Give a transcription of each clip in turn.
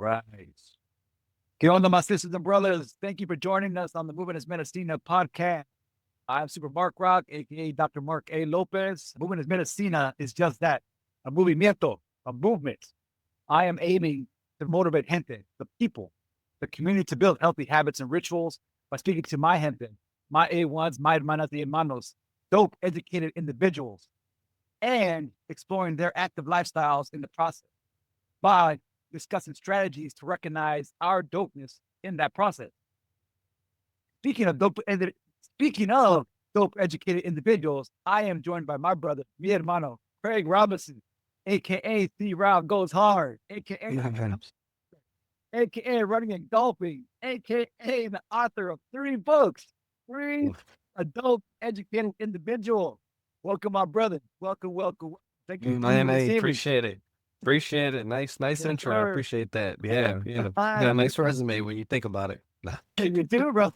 right. ¿Qué onda, my sisters and brothers? Thank you for joining us on the Movement Es Medicina podcast. I'm SuperMarkRock, aka Dr. Mark A. Lopez. Movement Es Medicina is just that, a movimiento, a movement. I am aiming to motivate gente, the people, the community to build healthy habits and rituals by speaking to my gente, my A1s, my hermanas y hermanos, dope, educated individuals, and exploring their active lifestyles in the process by discussing strategies to recognize our dopeness in that process. Speaking of dope, speaking of dope educated individuals, I am joined by my brother, mi hermano, Craig Robinson, aka C Rob Goes Hard, aka Running and Golfing, aka the author of 3 books, 3 adult educated individual. Welcome, my brother. Welcome. Thank you. Man, I appreciate it. Appreciate it. Nice Yes, intro. sir. I appreciate that. Yeah. You got a nice resume when you think about it. Nah, You do, bro.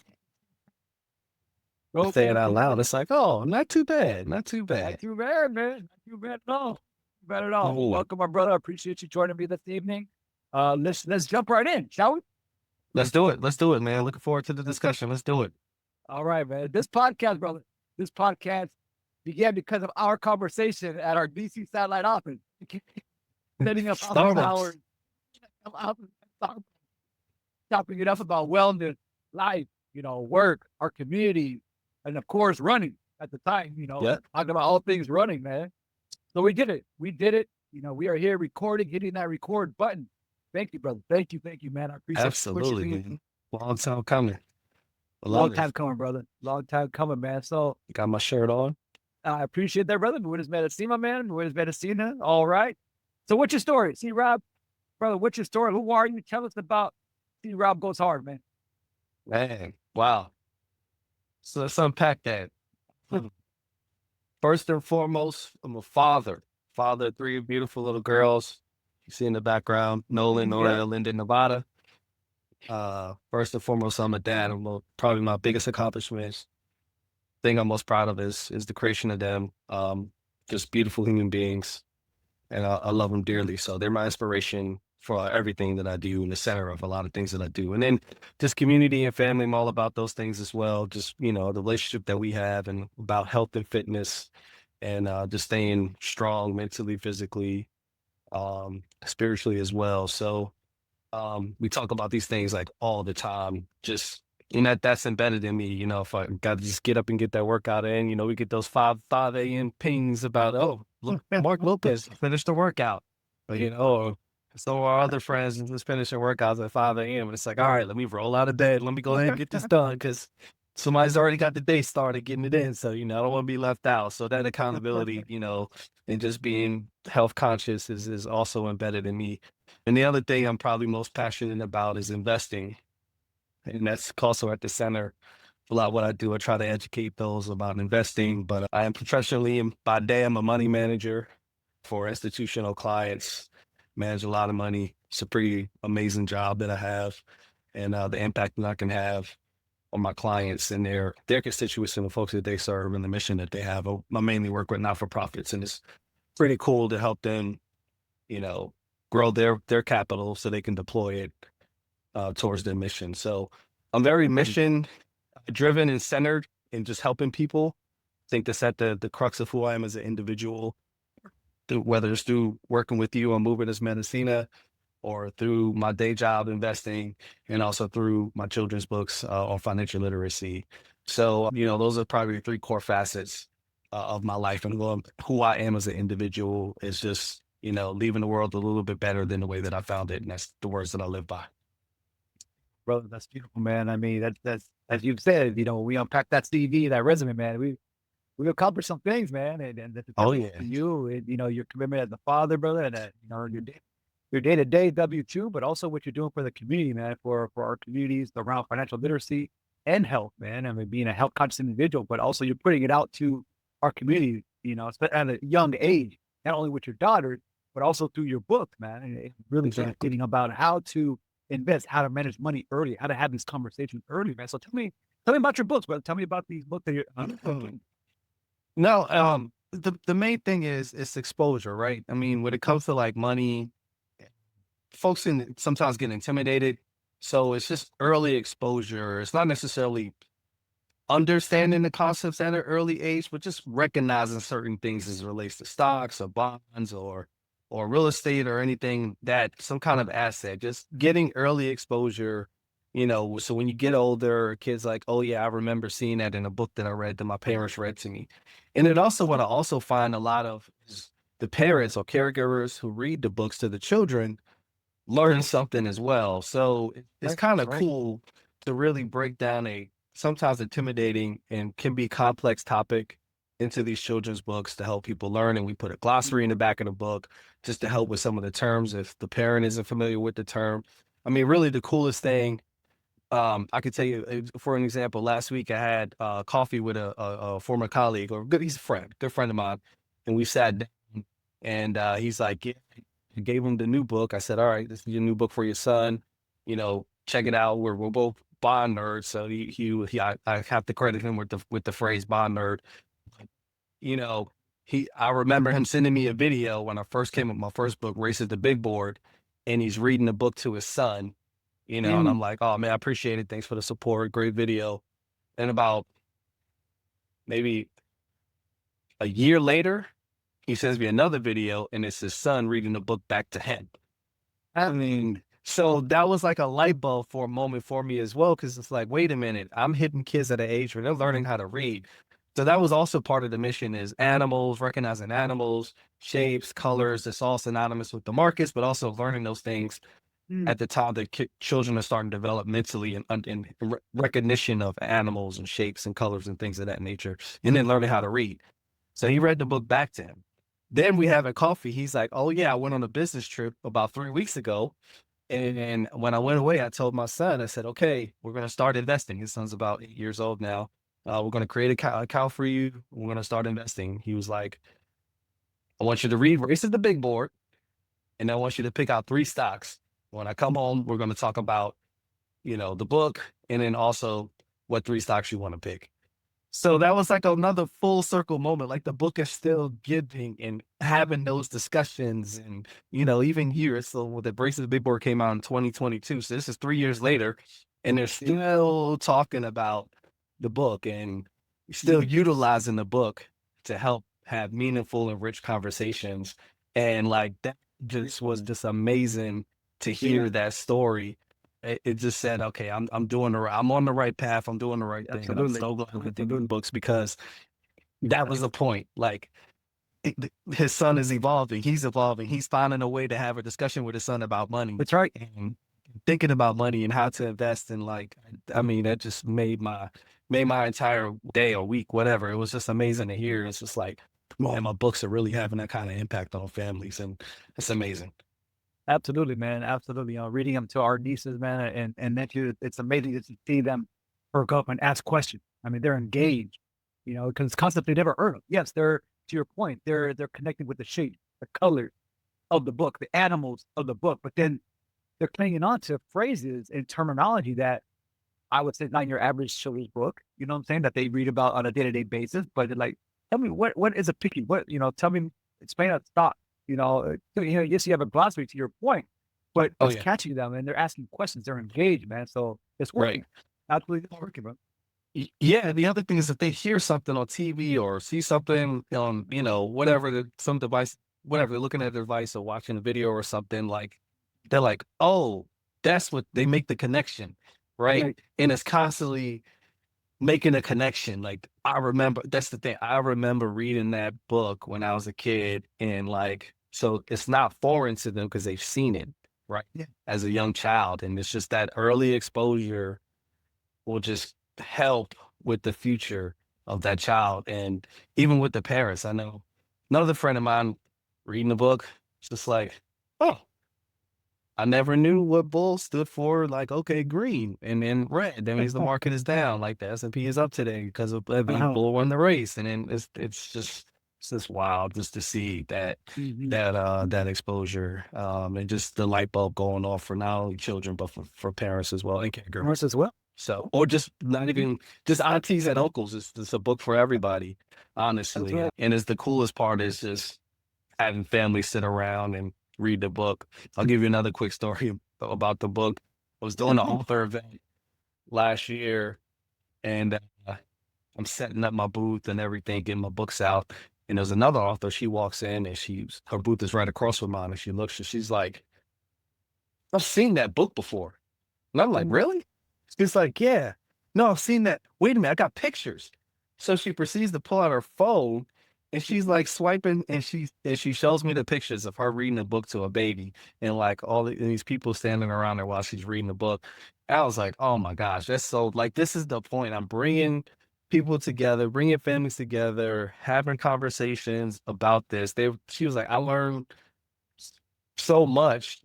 say it out loud. It's like, oh, not too bad. Not too Not bad. too bad, man. Not too bad at all. Bad at all. Oh. Welcome, my brother. I appreciate you joining me this evening. Let's jump right in, shall we? Let's do it. Let's do it, man. Looking forward to the discussion. Let's do it. All right, man. This podcast, brother. This podcast began because of our conversation at our DC satellite office. Setting up Starbucks. Topping it up about wellness, life, work, our community, and of course, running at the time, Yeah. talking about all things running, man. So we did it. We are here recording, hitting that record button. Thank you, brother. Thank you, man. I appreciate Absolutely, you. man. Long time coming. Long time coming, brother. Long time coming, man. So Got my shirt on. I appreciate that, brother. Movement Es Medicina, man. Movement Es Medicina. All right. So what's your story? See, Rob, brother, what's your story? Who are you? Tell us about See Rob Goes Hard, man. Man, wow. So let's unpack that. First and foremost, I'm a father of 3 beautiful little girls. You see in the background, Nolan, Nora, Linda, Nevada. First and foremost, I'm a dad. Probably my biggest accomplishments. Thing I'm most proud of is the creation of them. Just beautiful human beings, and I love them dearly. So they're my inspiration for everything that I do, in the center of a lot of things that I do. And then just community and family, I'm all about those things as well. Just, the relationship that we have, and about health and fitness, and just staying strong mentally, physically, spiritually as well. So we talk about these things like all the time, just, that's embedded in me. If I got to just get up and get that workout in, we get those 5 a.m. pings about, oh, look, Mark Lopez finished the workout. But, or some of our other friends just finish their workouts at 5 a.m. And it's like, all right, let me roll out of bed. Let me go ahead and get this done, because somebody's already got the day started getting it in. So, I don't want to be left out. So that accountability, and just being health conscious is also embedded in me. And the other thing I'm probably most passionate about is investing. And that's also at the center of a lot of what I do. I try to educate those about investing, but I am professionally, and by day, I'm a money manager for institutional clients, manage a lot of money. It's a pretty amazing job that I have, and the impact that I can have on my clients and their constituents and the folks that they serve and the mission that they have. I mainly work with not-for-profits, and it's pretty cool to help them, grow their capital so they can deploy it towards their mission. So I'm very mission driven and centered in just helping people. I think that's at the crux of who I am as an individual, whether it's through working with you on Movement Es Medicina, or through my day job investing, and also through my children's books on financial literacy. So, those are probably 3 core facets of my life, and who I am as an individual is just, leaving the world a little bit better than the way that I found it. And that's the words that I live by. Brother, that's beautiful, man. I mean, that's as you've said, we unpack that CV, that resume, man. We've accomplished some things, man, and that's Oh, yeah. you, and your commitment as a father, brother, and your day-to-day W-2, but also what you're doing for the community, man, for our communities around financial literacy and health, man. I mean, being a health conscious individual, but also you're putting it out to our community, at a young age, not only with your daughter, but also through your book, man. And it's really getting about how to invest, how to manage money early, how to have these conversations early, man. So tell me about your books, brother. Tell me about these books that you're No, the main thing is exposure, right? I mean, when it comes to like money, folks can sometimes get intimidated. So it's just early exposure. It's not necessarily understanding the concepts at an early age, but just recognizing certain things as it relates to stocks or bonds or real estate or anything that some kind of asset. Just getting early exposure, so when you get older, kids like, oh yeah, I remember seeing that in a book that I read that my parents read to me. And it also what I also find a lot of is the parents or caregivers who read the books to the children learn something as well. So it's Right. kind of Right. cool to really break down a sometimes intimidating and can be complex topic into these children's books to help people learn. And we put a glossary in the back of the book just to help with some of the terms if the parent isn't familiar with the term. I mean, really the coolest thing, I could tell you, for an example, last week I had coffee with a former colleague or he's a friend, good friend of mine. And we sat down and he's like, yeah, I gave him the new book. I said, all right, this is your new book for your son. Check it out. We're both bond nerds. So I have to credit him with the phrase bond nerd. You know, I remember him sending me a video when I first came with my first book, Races the Big Board, and he's reading the book to his son, and I'm like, oh man, I appreciate it. Thanks for the support. Great video. And about maybe a year later, he sends me another video and it's his son reading the book back to him. I mean, so that was like a light bulb for a moment for me as well, because it's like, wait a minute, I'm hitting kids at an age where they're learning how to read. So that was also part of the mission is animals, recognizing animals, shapes, colors. It's all synonymous with the markets, but also learning those things at the time that children are starting to develop mentally and recognition of animals and shapes and colors and things of that nature, and then learning how to read. So he read the book back to him. Then we have a coffee. He's like, oh yeah, I went on a business trip about 3 weeks ago. And when I went away, I told my son, I said, okay, we're going to start investing. His son's about 8 years old now. We're going to create account for you. We're going to start investing. He was like, I want you to read Races the Big Board. And I want you to pick out 3 stocks. When I come home, we're going to talk about, the book and then also what 3 stocks you want to pick. So that was like another full circle moment. Like the book is still giving and having those discussions. And, even here, so the Braces the Big Board came out in 2022. So this is 3 years later, and they're still talking about the book and still utilizing the book to help have meaningful and rich conversations. And like that just was just amazing to hear that story. It just said, okay, I'm on the right path. I'm doing the right thing. And I'm Absolutely. so glad with the good books because that was the point. Like his son is evolving. He's evolving. He's finding a way to have a discussion with his son about money That's right. and thinking about money and how to invest. And like, I mean, that just made my entire day or week, whatever. It was just amazing to hear. It's just like, man, my books are really having that kind of impact on families. And it's amazing. Absolutely, man. Absolutely. Reading them to our nieces, man, and nephews, it's amazing to see them perk up and ask questions. I mean, they're engaged, because it's concept they never heard of. Yes, they're to your point, they're connecting with the shape, the color of the book, the animals of the book, but then they're clinging on to phrases and terminology that I would say not your average children's book. You know what I'm saying? That they read about on a day-to-day basis, but they're like, tell me what is a picky? Tell me, explain a stock. Yes, you have a glossary to your point, but Oh, it's yeah. catching them and they're asking questions. They're engaged, man. So it's working. Right. Absolutely working, bro. Yeah, the other thing is if they hear something on TV or see something on, whatever some device, whatever they're looking at their device or watching a video or something, like they're like, oh, that's what they make the connection, right? Right. And it's constantly making a connection. Like I remember, that's the thing. I remember reading that book when I was a kid, and like, so it's not foreign to them because they've seen it, right? Yeah. As a young child, and it's just that early exposure will just help with the future of that child. And even with the parents, I know another friend of mine reading the book, it's just like, oh, I never knew what bull stood for. Like, okay, green and then red. That means the market is down. Like the S&P is up today because of bull won the race. And then it's just wild just to see that that exposure and just the light bulb going off for not only children but for parents as well and caregivers. Parents as well. So, or just not even just aunties and uncles. It's a book for everybody, honestly. right. And it's the coolest part is just having families sit around and read the book. I'll give you another quick story about the book. I was doing an author event last year, and I'm setting up my booth and everything, getting my books out. And there's another author. She walks in, and her booth is right across from mine. And she looks, and she's like, "I've seen that book before." And I'm like, "Really?" She's like, "Yeah, no, I've seen that. Wait a minute, I got pictures." So she proceeds to pull out her phone, and she's like swiping, and she shows me the pictures of her reading a book to a baby, and like these people standing around her while she's reading the book. I was like, "Oh my gosh, that's so like this is the point. I'm bringing people together, bringing families together, having conversations about this." She was like, "I learned so much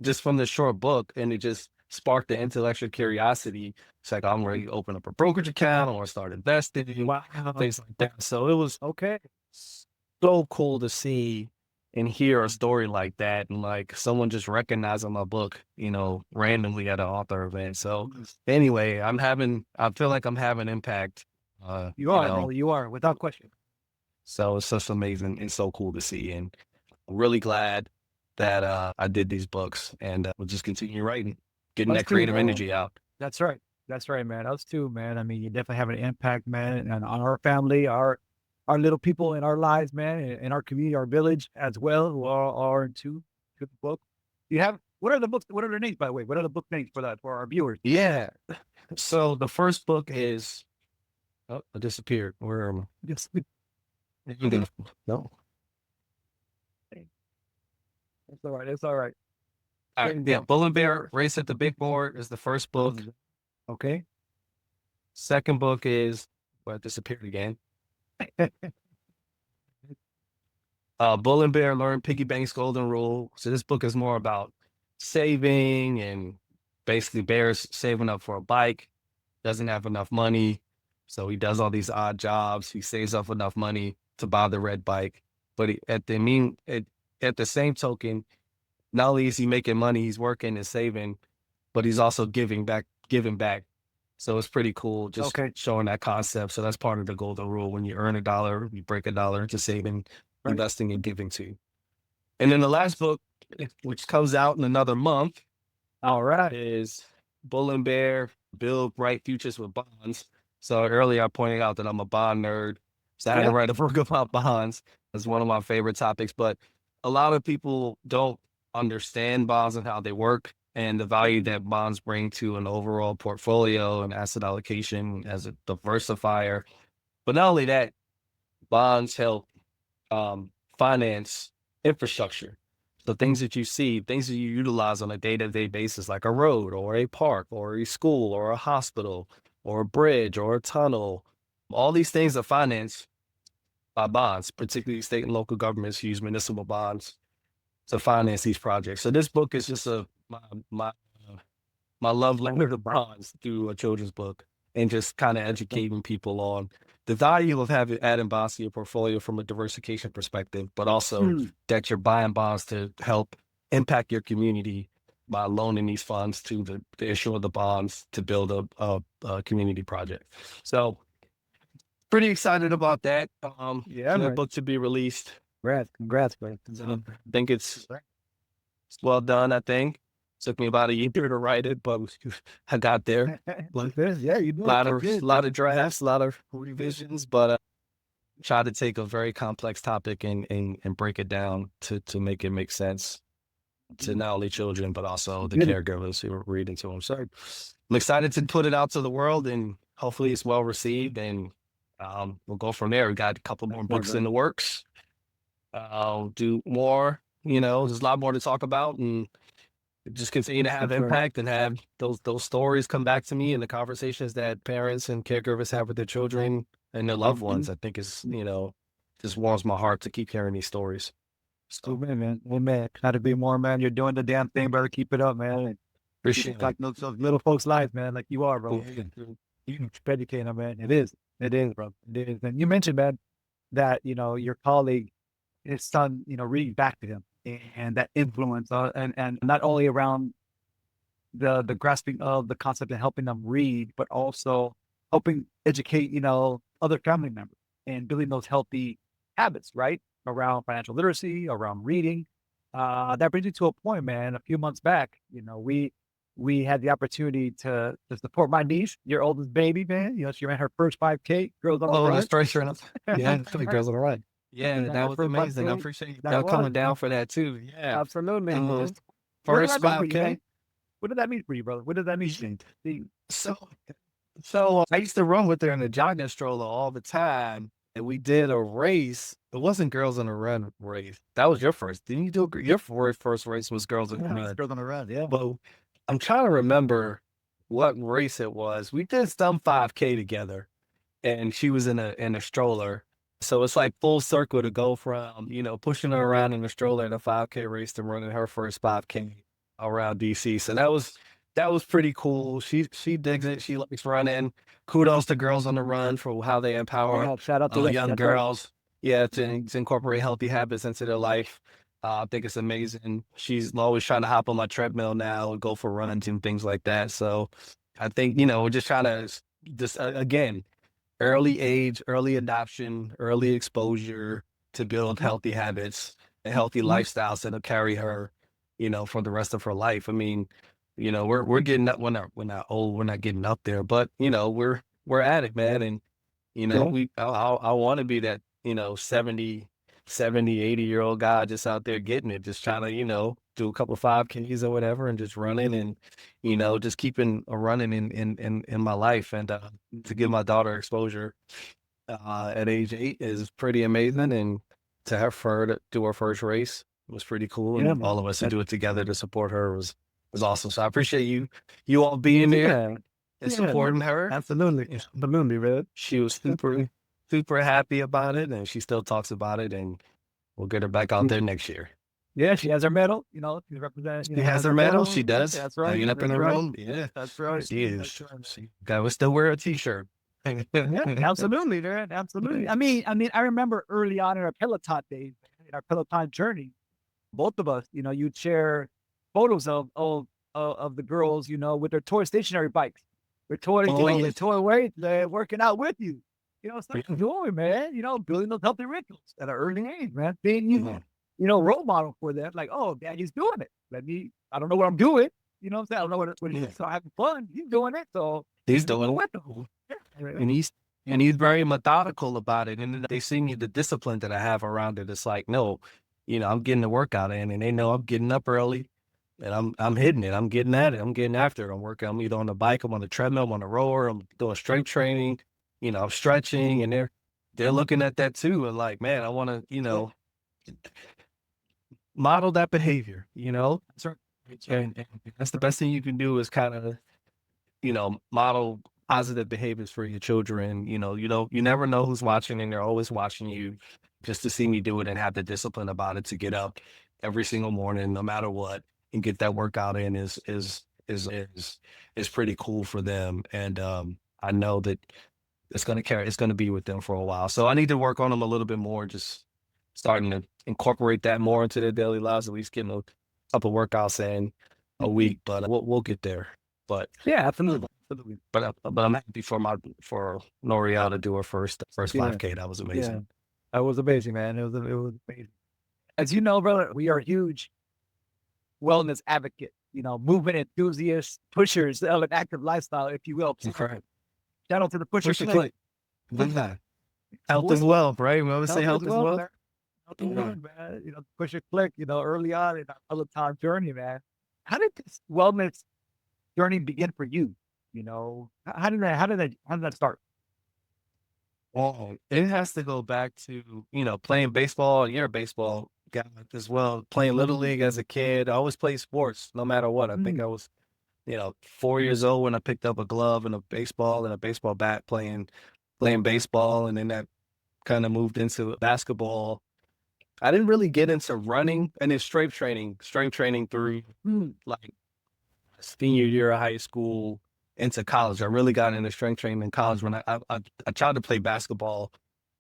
just from this short book," and it just sparked the intellectual curiosity. It's like, I'm ready to open up a brokerage account or start investing, Wow. things like that. So it was Okay. so cool to see and hear a story like that, and like someone just recognizing my book, randomly at an author event. So anyway, I feel like I'm having impact. You are, bro. You are, without question. So it's such amazing and so cool to see. And I'm really glad that I did these books, and we'll just continue writing, getting Us that too, creative bro. energy out. That's right. That's right, man. Us too, man. I mean, you definitely have an impact, man, and on our family, our little people in our lives, man, in our community, our village as well, who are into the book. You have what are the books? What are their names, by the way? What are the book names for that for our viewers? Yeah. So the first book is, oh, I disappeared. Where am Yes. I? No. It's all right. It's all right. All right. Yeah. Bull and Bear Race at the Big Board is the first book. Okay. Second book is, well, it disappeared again. Bull and Bear Learn Piggy Bank's Golden Rule. So this book is more about saving, and basically Bear's saving up for a bike, doesn't have enough money. So he does all these odd jobs. He saves up enough money to buy the red bike. But at the same token, not only is he making money, he's working and saving, but he's also giving back. So it's pretty cool just showing that concept. So that's part of the golden rule. When you earn $1, you break $1 into saving, investing, and giving to. And then the last book, which comes out in another month, All right, is Bull and Bear Build Bright Futures with Bonds. So earlier I pointed out that I'm a bond nerd. So I had to write a book about bonds. That's one of my favorite topics. But a lot of people don't understand bonds and how they work, and the value that bonds bring to an overall portfolio and asset allocation as a diversifier. But not only that, bonds help finance infrastructure. So things that you see, things that you utilize on a day-to-day basis, like a road or a park or a school or a hospital or a bridge or a tunnel, all these things are financed by bonds, particularly state and local governments use municipal bonds to finance these projects. So this book is just my love letter to bonds through a children's book, and just kind of educating people on the value of adding bonds to your portfolio from a diversification perspective, but also that you're buying bonds to help impact your community by loaning these funds to the issuer of the bonds to build a community project. So pretty excited about that. For that book to be released. Congrats, man. I think it's well done, I think. Took me about a year to write it, but I got there. Yeah, you did. A lot of drafts, a lot of revisions, but try to take a very complex topic and break it down to make it make sense to not only children, but also the caregivers who are reading to them. So I'm excited to put it out to the world, and hopefully it's well received, and we'll go from there. We got a couple more books in the works. I'll do more, there's a lot more to talk about, and just continue to have impact and have those stories come back to me, and the conversations that parents and caregivers have with their children and their loved ones. I think is, just warms my heart to keep hearing these stories. So, man. Well, man, not to be more, man. You're doing the damn thing, brother. Keep it up, man. Appreciate it. Like those little folks' lives, man, like you are, bro. You educate them, man. It is, bro. It is. And you mentioned, man, that, your colleague, his son, reading back to him, and that influence, and not only around the grasping of the concept and helping them read, but also helping educate, other family members and building those healthy habits, right? Around financial literacy, around reading. that brings me to a point, man. A few months back, we had the opportunity to support my niece, your oldest baby, man. She ran her first 5K, girls on the Oh, the run. straight shirt. Yeah, the girls on the right. Yeah, Ran that her was first amazing. I 5K. appreciate That y'all was coming down for that too. Yeah. absolutely. Uh, What did first that mean for you, 5K. man? What did that mean for you, brother? What did that mean for you? So, so I used to run with her in a jogging stroller all the time, and we did a race. It wasn't girls on the run race. That was your first. Didn't you do your first race was girls on the run? Girls on the run, yeah. But I'm trying to remember what race it was. We did some 5K together, and she was in a stroller. So it's like full circle to go from, pushing her around in a stroller in a 5K race to running her first 5K around DC. So that was pretty cool. She digs it. She likes running. Kudos to girls on the run for how they empower Shout out to them. young That's right. girls. Yeah, to incorporate healthy habits into their life. I think it's amazing. She's always trying to hop on my treadmill now and go for runs and things like that. So I think, we're just trying to just again, early age, early adoption, early exposure to build healthy habits and healthy lifestyles that'll carry her, for the rest of her life. I mean, we're getting up. We're not old. We're not getting up there, but we're at it, man. And I want to be that 70, 80-year-old guy just out there getting it, just trying to do a couple of 5Ks or whatever, and just running and just keeping a running in my life, and to give my daughter exposure at age 8 is pretty amazing, and to have her to do her first race was pretty cool, and all of us to do it together to support her was awesome. So I appreciate you all being there and supporting her. Absolutely. Absolutely, man. She was super happy about it, and she still talks about it, and we'll get her back out there next year. Yeah, she has her medal. She's representing. She has her medal. She does. That's right. Hanging up in That's her right. room. Yeah, That's right. she is. That's right. She would still wear a T-shirt. Yeah, absolutely, man. Absolutely. I mean, I remember early on in our Peloton days, in our Peloton journey, both of us, you'd share photos of the girls, with their toy stationary bikes, with toys, their toy weights, they're working out with you. It's like joy, man. Building those healthy rituals at an early age, man. Being role model for them. Like, oh, Daddy's doing it. I don't know what I'm doing. You know what I'm saying? I don't know what he's so having fun. He's doing it. So he's doing it. And he's very methodical about it. And they see me the discipline that I have around it. It's like, no, I'm getting the workout in, and they know I'm getting up early, and I'm hitting it. I'm getting at it. I'm getting after it. I'm working. I'm either on the bike, I'm on the treadmill, I'm on the rower, I'm doing strength training, I'm stretching, and they're looking at that too. And like, man, I want to, model that behavior, That's right. and that's the best thing you can do is kind of, model positive behaviors for your children. You never know who's watching, and they're always watching you. Just to see me do it and have the discipline about it to get up every single morning, no matter what, and get that workout in is pretty cool for them. And I know that it's going to be with them for a while. So I need to work on them a little bit more, just starting to incorporate that more into their daily lives, at least getting a couple workouts in a week, but we'll get there. But yeah, absolutely. But I'm happy for L'Oreal to do her first 5K. That was amazing. Yeah. That was amazing, man. It was amazing. As you know, brother, we are huge wellness advocates, movement enthusiasts, pushers of an active lifestyle, if you will. Correct. Shout out to the pushers. Health as well, right? We always say health as well. Health as well, man. Pusher click, early on in our Peloton journey, man. How did this wellness journey begin for you? How did that start? Well, it has to go back to, playing baseball, and you're a baseball guy as well. Playing Little League as a kid. I always played sports, no matter what. I think I was, 4 years old when I picked up a glove and a baseball and a baseball bat playing baseball. And then that kind of moved into basketball. I didn't really get into running, and then strength training through like senior year of high school into college. I really got into strength training in college when I tried to play basketball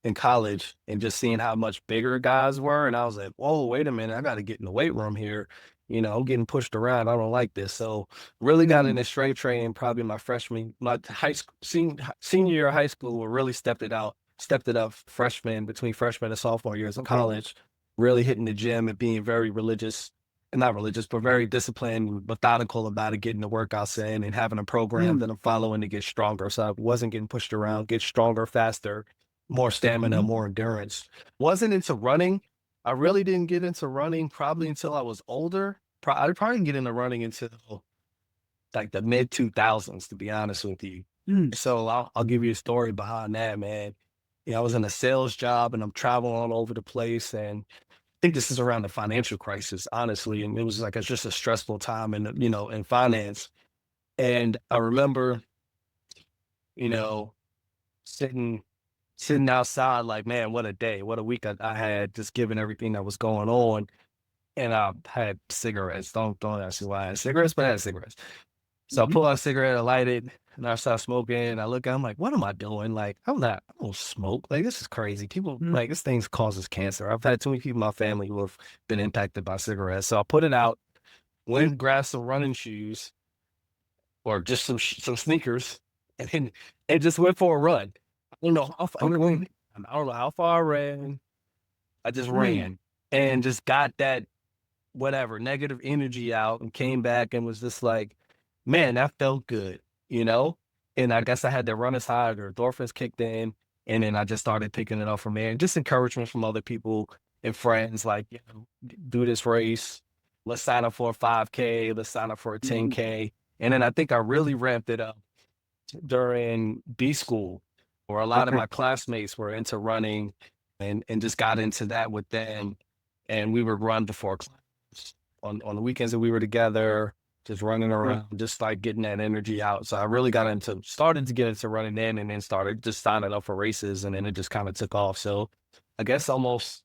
in college, and just seeing how much bigger guys were. And I was like, whoa, wait a minute, I got to get in the weight room here. I'm getting pushed around. I don't like this. So really got into strength training probably my high school, senior year of high school, where really stepped it up between freshman and sophomore years of college, really hitting the gym and being very religious not religious, but very disciplined, methodical about it, getting the workouts in and having a program that I'm following to get stronger. So I wasn't getting pushed around, get stronger, faster, more stamina, more endurance. Wasn't into running. I really didn't get into running probably until I was older. I probably didn't get into running until like the mid 2000s, to be honest with you. So I'll give you a story behind that, man. I was in a sales job and I'm traveling all over the place. And I think this is around the financial crisis, honestly. And it was like, it's just a stressful time in finance. And I remember, you know, sitting, sitting outside like, man, what a day, what a week I had just given everything that was going on. And I had cigarettes. Don't ask me why I had cigarettes, but I had cigarettes. So I pull out a cigarette, I light it, and I start smoking. I look, I'm like, what am I doing? Like, I don't smoke. Like, this is crazy. People, like, this thing causes cancer. I've had too many people in my family who have been impacted by cigarettes. So I put it out, went and grabbed some running shoes or just some sneakers, and then it just went for a run. I don't know how far, I don't know how far I ran. I just ran and just got that whatever negative energy out and came back and was just like, man, that felt good, you know? And I guess I had to run as high, the endorphins kicked in, and then I just started picking it up from there. And just encouragement from other people and friends, like, do this race. Let's sign up for a 5K. Let's sign up for a 10K. And then I think I really ramped it up during B school, where a lot of my classmates were into running and just got into that with them. And we would run before class on the weekends that we were together, just running around, just like getting that energy out. So I really started to get into running then, and then started just signing up for races, and then it just kind of took off. So I guess almost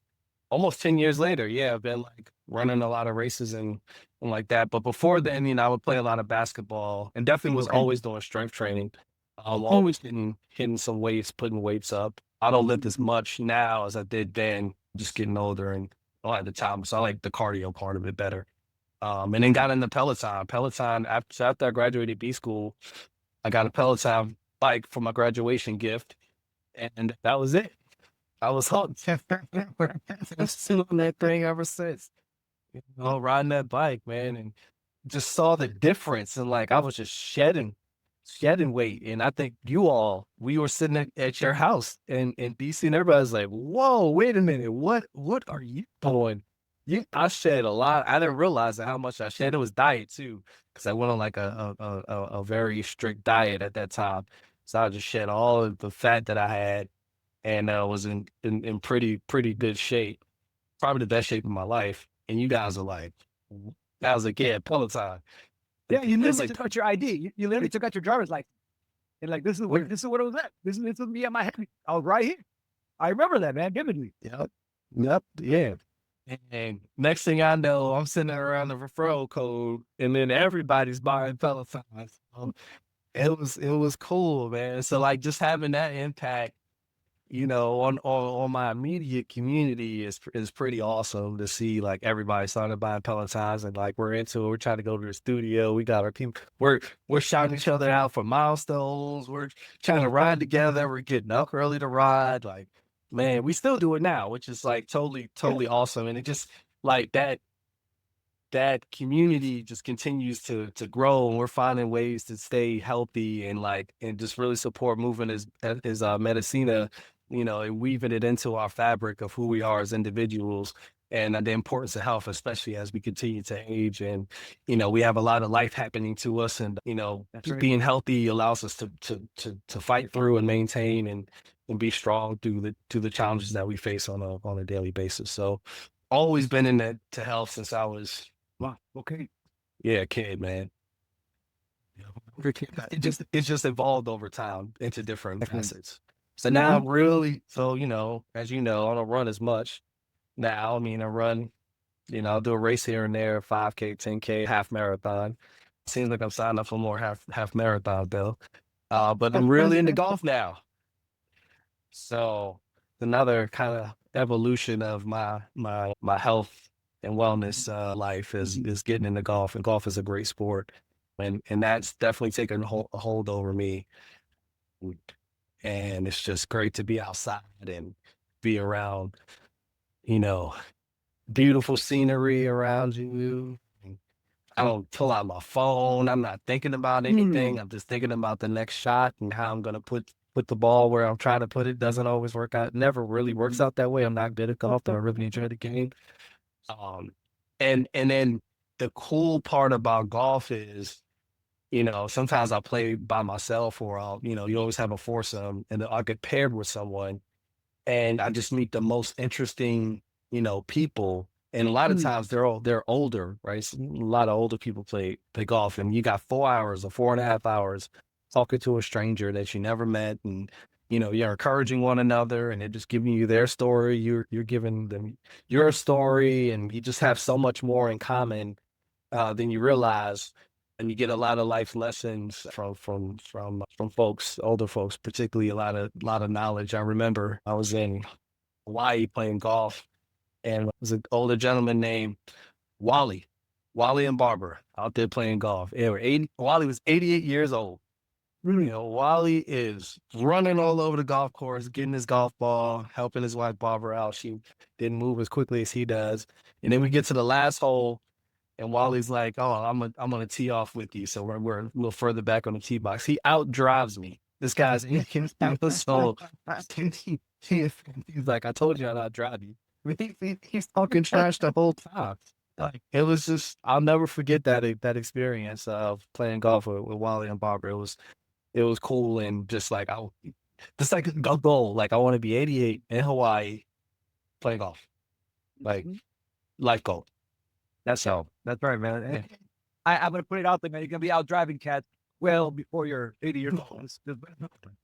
10 years later, yeah, I've been like running a lot of races and like that. But before then, I would play a lot of basketball and definitely was always doing strength training. Always hitting some weights, putting weights up. I don't lift as much now as I did then, just getting older and a lot of the time. So I like the cardio part of it better. And then got into Peloton. Peloton, after I graduated B school, I got a Peloton bike for my graduation gift. And that was it. I was hooked. I've sitting on that thing ever since. Riding that bike, man, and just saw the difference. And like I was just shedding weight. And I think we were sitting at your house in DC, and everybody's like, whoa, wait a minute, what are you doing? I shed a lot. I didn't realize how much I shed. It was diet too, because I went on like a very strict diet at that time. So I just shed all of the fat that I had, and was in pretty good shape, probably the best shape of my life. And you guys are like, I was like, yeah, Peloton. Yeah, you It's literally like, took out your ID. You literally took out your driver's license. And like, this is what it was at. This was me at my head. I was right here. I remember that, man, vividly. yep, yeah. And next thing I know, I'm sitting around the referral code, and then everybody's buying Pelotons. It was cool, man. So like just having that impact, on my immediate community is pretty awesome to see. Like everybody started buying Pelotons, and like we're into it. We're trying to go to the studio. We got our team. We're shouting each other out for milestones. We're trying to ride together. We're getting up early to ride. Like, man, we still do it now, which is like totally awesome. And it just like that community just continues to grow, and we're finding ways to stay healthy and just really support movement as medicina, and weaving it into our fabric of who we are as individuals, and the importance of health, especially as we continue to age. And we have a lot of life happening to us, and just being healthy allows us to fight through and maintain and be strong through the challenges that we face on a daily basis. So always been in that to health since I was, Wow. Okay. yeah, a kid, man. It just evolved over time into different facets. So now I'm really, as you know, I don't run as much now. I mean, I run, I'll do a race here and there, 5K, 10K, half marathon. Seems like I'm signing up for more half marathon though. But I'm really into golf now. So another kind of evolution of my health and wellness life is getting into golf, and golf is a great sport, and that's definitely taken a hold over me. And it's just great to be outside and be around, you know, beautiful scenery around you. I don't pull out my phone. I'm not thinking about anything. I'm just thinking about the next shot and how I'm gonna put the ball where I'm trying to put it. Doesn't always work out. Never really works out that way. I'm not good at golf, but I really enjoy the game. Um, and then the cool part about golf is, sometimes I play by myself or you always have a foursome and then I'll get paired with someone and I just meet the most interesting, people. And a lot of times they're older, right? So a lot of older people play golf, and you got 4 hours or 4.5 hours talking to a stranger that you never met, and you're encouraging one another, and they're just giving you their story. You're giving them your story, and you just have so much more in common than you realize. And you get a lot of life lessons from folks, older folks, particularly a lot of knowledge. I remember I was in Hawaii playing golf, and there was an older gentleman named Wally, Wally and Barbara out there playing golf. They were 80. Wally was 88 years old. Wally is running all over the golf course, getting his golf ball, helping his wife Barbara out. She didn't move as quickly as he does. And then we get to the last hole, and Wally's like, "Oh, I'm gonna tee off with you." So we're a little further back on the tee box. He outdrives me. This guy's so he's like, "I told you I'd outdrive you." He's talking trash the whole time. Like it was just, I'll never forget that experience of playing golf with Wally and Barbara. It was cool and just like just like a goal. Like I want to be 88 in Hawaii playing golf, like life goal. That's how. That's right, man. Yeah. I'm gonna put it out there, man. You're gonna be out driving cats well before you're 80 years old.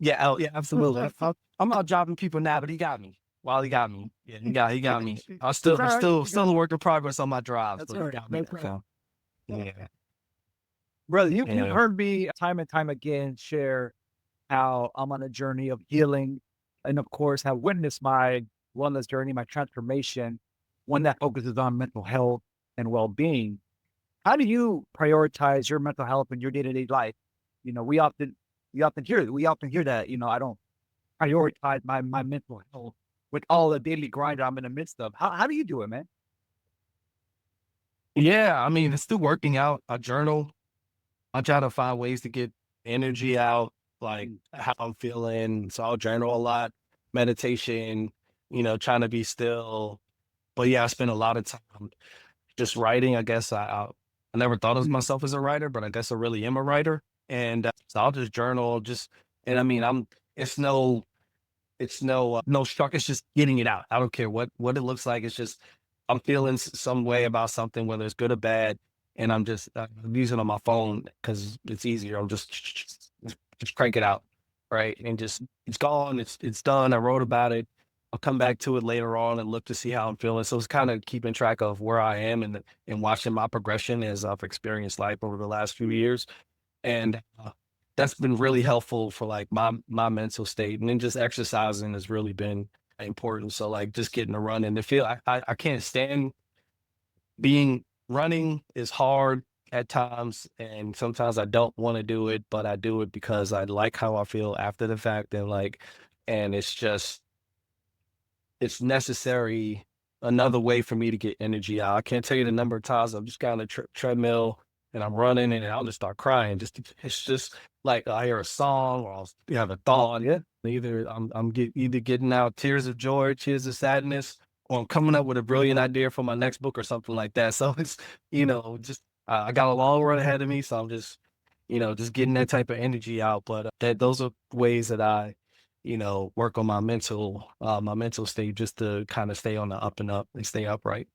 Yeah, absolutely. I'm out jobbing people now, but he got me. Wally got me. Yeah, he got me. I'm still a work in progress on my drives. That's But right. he got me. That's right. So, yeah. Brother, you've Yeah. heard me time and time again share how I'm on a journey of healing, and of course, have witnessed my wellness journey, my transformation, one that focuses on mental health and well-being. How do you prioritize your mental health in your day-to-day life? You know, we often hear that, I don't prioritize my mental health with all the daily grind I'm in the midst of. How do you do it, man? Yeah, I mean, it's still working out. I journal. I try to find ways to get energy out, like how I'm feeling. So I'll journal a lot, meditation, trying to be still. But yeah, I spend a lot of time just writing. I guess I never thought of myself as a writer, but I guess I really am a writer. And so I'll just journal, and I mean, it's no struck. It's just getting it out. I don't care what it looks like. It's just I'm feeling some way about something, whether it's good or bad, and I'm just using it on my phone because it's easier. I'm just crank it out, right? And just it's gone. It's done. I wrote about it. I'll come back to it later on and look to see how I'm feeling. So it's kind of keeping track of where I am and watching my progression as I've experienced life over the last few years. And that's been really helpful for like my mental state. And then just exercising has really been important. So like just getting a run and I can't stand being running is hard at times. And sometimes I don't want to do it, but I do it because I like how I feel after the fact. And it's necessary, another way for me to get energy out. I can't tell you the number of times I've just got on the treadmill and I'm running and I'll just start crying. It's just like I hear a song or I'll have a thought. Yeah. Either either getting out tears of joy, tears of sadness, or I'm coming up with a brilliant idea for my next book or something like that. So it's just I got a long road ahead of me, so I'm just getting that type of energy out. But those are ways that I work on my mental state just to kind of stay on the up and up and stay upright.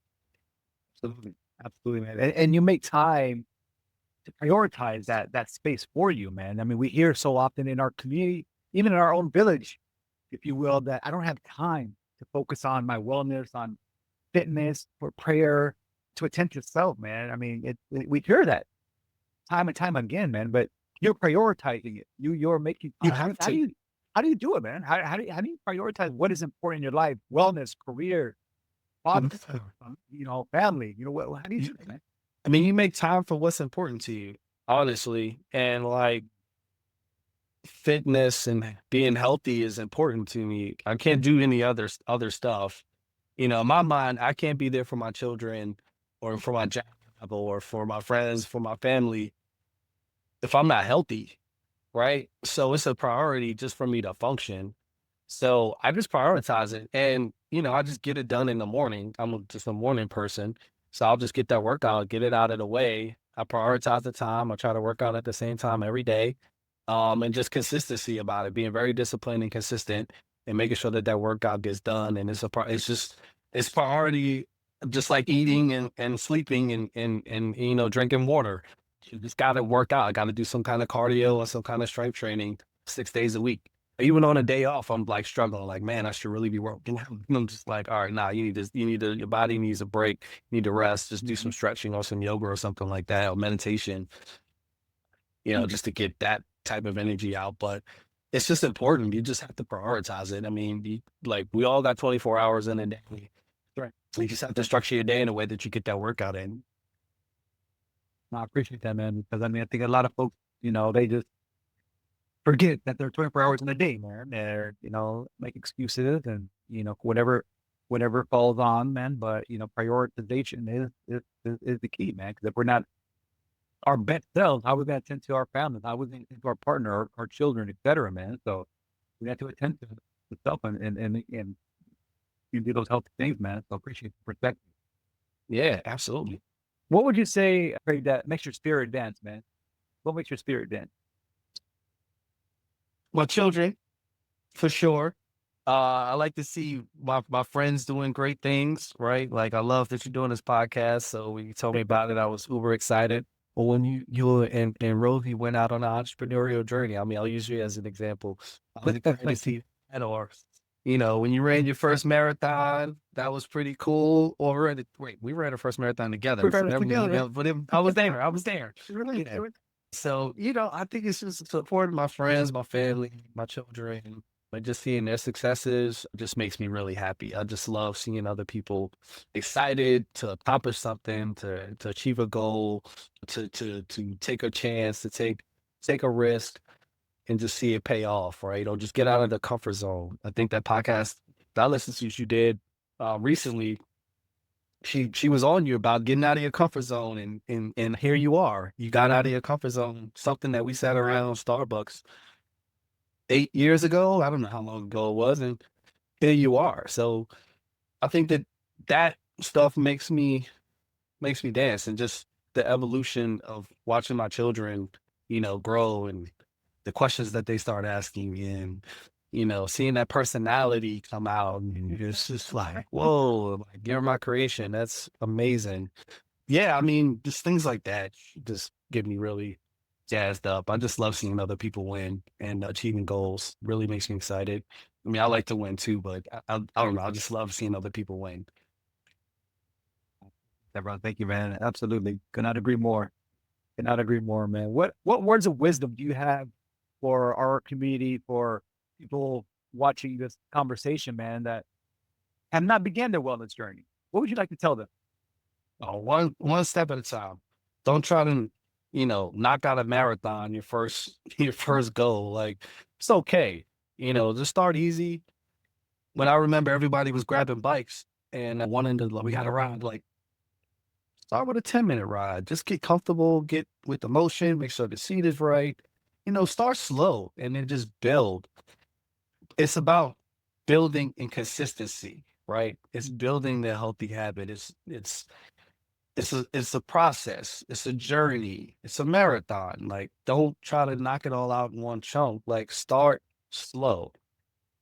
Absolutely. Absolutely, man. And you make time to prioritize that space for you, man. I mean, we hear so often in our community, even in our own village, if you will, that I don't have time to focus on my wellness, on fitness, or prayer, to attend to self, man. I mean, we hear that time and time again, man. But you're prioritizing it. You're making. You have How to. do you do it, man? How do you prioritize what is important in your life? Wellness, career, father, family. How do you do that, man? I mean, you make time for what's important to you, honestly, and like fitness and being healthy is important to me. I can't do any other stuff. You know, in my mind, I can't be there for my children or for my job or for my friends, for my family if I'm not healthy, right? So it's a priority just for me to function. So I just prioritize it and, I just get it done in the morning. Just a morning person. So I'll just get that workout, get it out of the way. I prioritize the time. I try to work out at the same time every day. And just consistency about it, being very disciplined and consistent and making sure that that workout gets done. And it's priority, just like eating and sleeping and, drinking water. You just got to work out. I got to do some kind of cardio or some kind of strength training 6 days a week. Even on a day off, I'm like struggling, like, man, I should really be working out. And I'm just like, all right, nah, your body needs a break, you need to rest, just do some stretching or some yoga or something like that, or meditation, just to get that type of energy out. But it's just important. You just have to prioritize it. I mean, we all got 24 hours in a day. Right. You just have to structure your day in a way that you get that workout in. No, I appreciate that, man, because I mean, I think a lot of folks, they just forget that there are 24 hours in a day, man. They're, make excuses and, whatever falls on, man. But, prioritization is the key, man. Because if we're not our best selves, how are we going to attend to our families? How are we going to attend to our partner, our children, et cetera, man? So we have to attend to the self and you do those healthy things, man. So appreciate the perspective. Yeah, absolutely. What would you say, Craig, that makes your spirit dance, man? What makes your spirit dance? My children, for sure. I like to see my friends doing great things, right? Like I love that you're doing this podcast. So when you told me about it, I was uber excited. But when you and Rosie went out on an entrepreneurial journey, I mean, I'll use you as an example. I was excited to see that, or when you ran your first marathon, that was pretty cool. Or we ran our first marathon together. We ran it together. But I was there. I was there. Yeah. So, I think it's just supporting my friends, my family, my children, but just seeing their successes just makes me really happy. I just love seeing other people excited to accomplish something, to achieve a goal, to take a chance, to take a risk and just see it pay off, right? Or just get out of the comfort zone. I think that podcast that I listened to you did recently, she was on you about getting out of your comfort zone and here you are. You got out of your comfort zone, something that we sat around Starbucks 8 years ago. I don't know how long ago it was, and here you are. So I think that stuff makes me dance, and just the evolution of watching my children, grow, and the questions that they start asking me, and seeing that personality come out, and it's just like, whoa, like you're my creation. That's amazing. Yeah, I mean, just things like that just get me really jazzed up. I just love seeing other people win and achieving goals. Really makes me excited. I mean, I like to win too, but I don't know. I just love seeing other people win. Yeah, bro. Thank you, man. Absolutely. Could not agree more. Could not agree more, man. What words of wisdom do you have for our community, for people watching this conversation, man, that have not began their wellness journey? What would you like to tell them? Oh, one step at a time. Don't try to, knock out a marathon your first your first goal. Like it's okay. Just start easy. When I remember everybody was grabbing bikes and wanting to, we got to ride, like start with a 10-minute ride. Just get comfortable, get with the motion, make sure the seat is right. Start slow and then just build. It's about building in consistency, right? It's building the healthy habit. It's a process. It's a journey. It's a marathon. Like, don't try to knock it all out in one chunk. Like, start slow.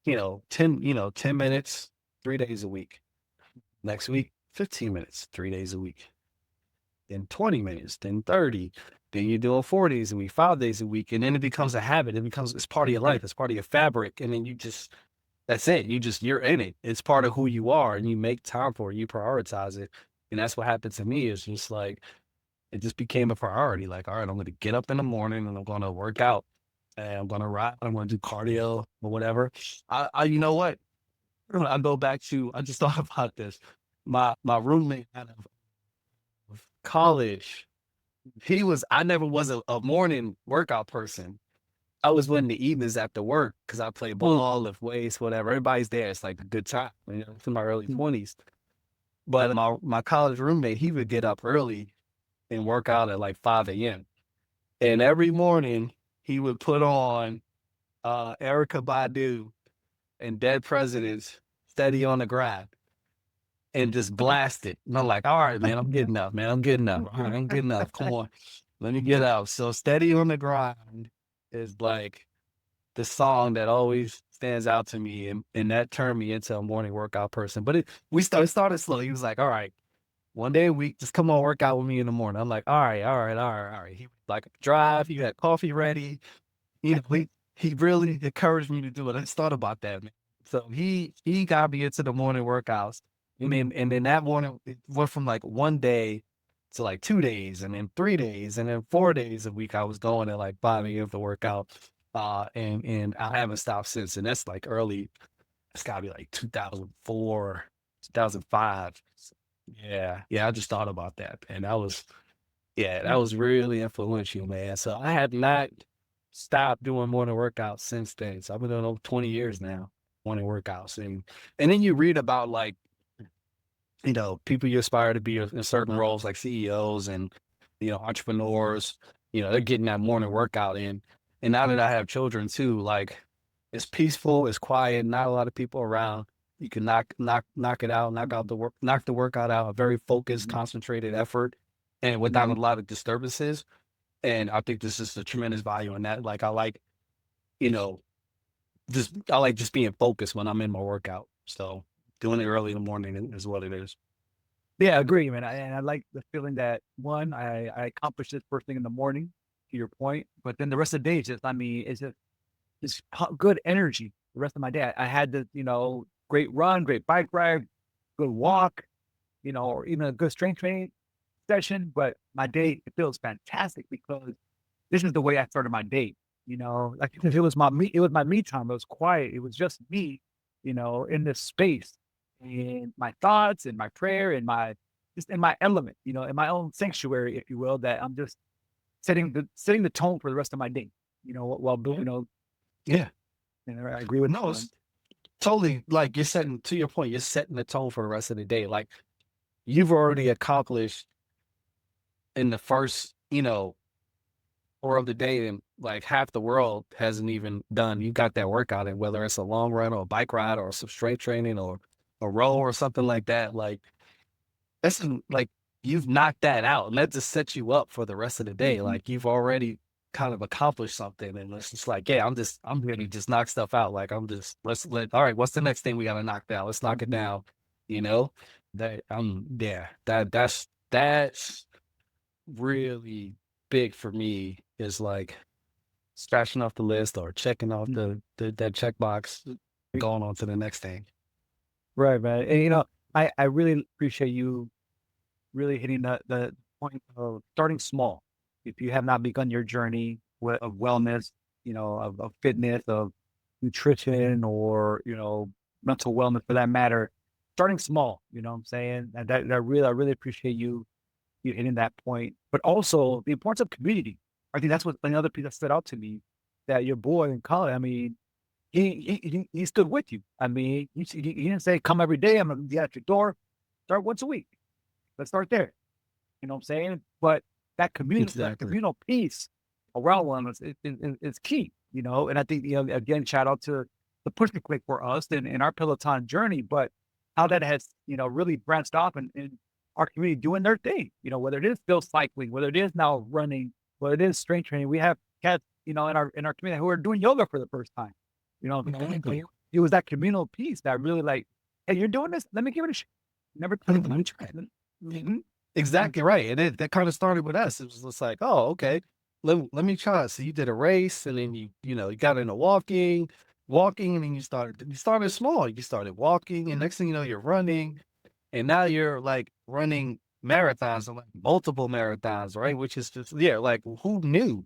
10 minutes, 3 days a week. Next week, 15 minutes, 3 days a week. Then 20 minutes, then 30. Then you're doing 4 days a week, 5 days a week. And then it becomes a habit. It's part of your life. It's part of your fabric. And then that's it. You're in it. It's part of who you are, and you make time for it. You prioritize it. And that's what happened to me. It's just like, it just became a priority. Like, all right, I'm going to get up in the morning and I'm going to work out and I'm going to ride. I'm going to do cardio or whatever. You know what? I go back to, I just thought about this. My roommate out of college, I never was a morning workout person. I was in the evenings after work because I play ball, lift weights, whatever. Everybody's there. It's like a good time. It's in my early 20s. But my college roommate, he would get up early and work out at like 5 a.m. And every morning he would put on Erica Badu and Dead Presidents Steady on the Grind and just blast it. And I'm like, all right, man, I'm getting up, man. I'm getting up. All right, I'm getting up. Come on. Let me get up. So Steady on the Grind is like the song that always stands out to me. And that turned me into a morning workout person. But started slow. He was like, all right, one day a week, just come on, work out with me in the morning. I'm like, all right, all right, all right, all right. He like drive, he had coffee ready. He really encouraged me to do it. I just thought about that, man. So he got me into the morning workouts. And then that morning it went from like one day to like 2 days, and then 3 days, and then 4 days a week. I was going at like 5 a.m. to work out. And I haven't stopped since. And that's like early, it's gotta be like 2004, 2005. Yeah. Yeah. I just thought about that. And that was really influential, man. So I have not stopped doing morning workouts since then. So I've been doing over 20 years now, morning workouts. And then you read about like, people you aspire to be in certain roles like CEOs and, entrepreneurs, they're getting that morning workout in. And now that I have children too, like it's peaceful, it's quiet, not a lot of people around. You can knock it out, knock the workout out, a very focused, concentrated effort and without a lot of disturbances. And I think this is a tremendous value in that. Like you know, I like just being focused when I'm in my workout. So doing it early in the morning is what it is. Yeah, I agree, man. And I like the feeling that one, I accomplished this first thing in the morning, to your point. But then the rest of the day is just, I mean, it's good energy. The rest of my day, I had the, great run, great bike ride, good walk, or even a good strength training session. But my day, it feels fantastic because this is the way I started my day. Like if it was it was my me time. It was quiet. It was just me, in this space and my thoughts and my prayer and just in my element, in my own sanctuary, if you will, that I'm just setting the tone for the rest of my day, while doing, Yeah. and I agree with No, it's totally like you're setting, to your point, you're setting the tone for the rest of the day. Like you've already accomplished in the first, hour of the day, and like half the world hasn't even done. You got that workout in, whether it's a long run or a bike ride or some strength training or a row or something like that. Like like you've knocked that out, and that just sets you up for the rest of the day. Like you've already kind of accomplished something, and it's just like, yeah, I'm here to just knock stuff out. Like all right, what's the next thing we got to knock down? Let's knock it down. You know, that's really big for me, is like scratching off the list or checking off that checkbox, going on to the next thing. right, man. And I really appreciate you really hitting the point of starting small. If you have not begun your journey of wellness, of fitness, of nutrition, or mental wellness for that matter, starting small. You know what I'm saying? And I really appreciate you hitting that point. But also the importance of community. I think that's what another piece that stood out to me. That your boy in college, I mean, he stood with you. I mean, he didn't say come every day. I'm gonna be at your door. Start once a week. Let's start there. You know what I'm saying? But that that Exactly. communal piece around wellness is key. And I think again, shout out to the push to click for us in our Peloton journey, but how that has really branched off in our community doing their thing. Whether it is still cycling, whether it is now running, whether it is strength training. We have cats in our community who are doing yoga for the first time. Exactly. It was that communal piece that really like, hey, you're doing this. Let me give it a shot. Never Let me try it. Mhm. Exactly right. And that kind of started with us. It was just like, oh, okay, let me try it. So you did a race, and then you got into walking, and then you started small. You started walking, and next thing you know, you're running, and now you're like running marathons, and like multiple marathons, right? Which is just, yeah, like who knew,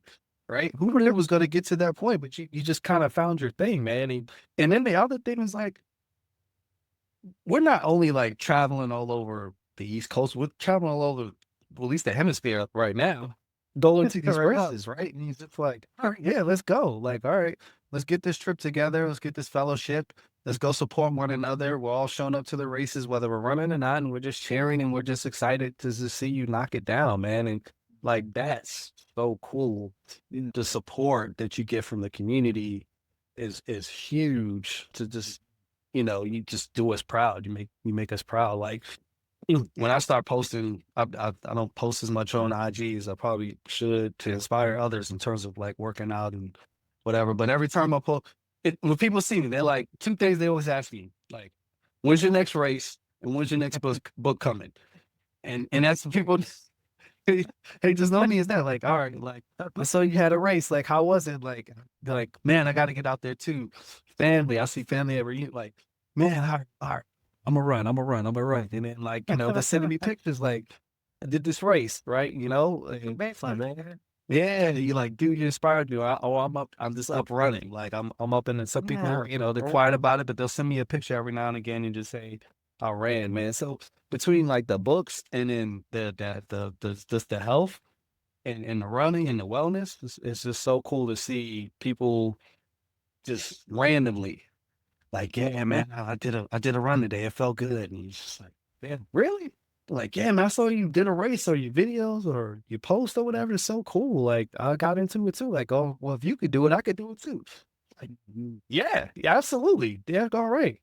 right? Who knew it was going to get to that point? But you just kind of found your thing, man. And then the other thing is like, we're not only like traveling all over the East Coast, we're traveling all over, well, at least the hemisphere right now. going to these Right on. races, right? And he's just like, all right, yeah, let's go. Like, all right, let's get this trip together. Let's get this fellowship. Let's go support one another. We're all showing up to the races, whether we're running or not, and we're just cheering and we're just excited to just see you knock it down, man. And like, that's so cool. The support that you get from the community is huge. To just, you just do us proud. You make us proud. Like, when I start posting, I don't post as much on IG as I probably should to inspire others in terms of like working out and whatever. But every time I post, when people see me, they're like, two things they always ask me, like, when's your next race and when's your next book coming? And that's what people they just know me as that. Like, all right, like, I saw you had a race. Like, how was it? Like, they're like, man, I got to get out there too. Family, I see family every year. Like, man, all right, I'm gonna run, I'm gonna run, I'm gonna run. And then, like, they're sending me pictures. Like, I did this race, right? And Man, fun, man. yeah, you like, dude, you inspired me. I'm up. I'm just up running. Like, I'm up, and some people, they're quiet about it, but they'll send me a picture every now and again and just say, I ran, man. So between like the books and then the health and the running and the wellness, it's just so cool to see people just randomly like, yeah, man, I did a run today. It felt good, and it's just like, man, really? Like, yeah, man, I saw you did a race or your videos or your post or whatever. It's so cool. Like, I got into it too. Like, oh, well, if you could do it, I could do it too. Like, yeah, absolutely. Yeah, all right.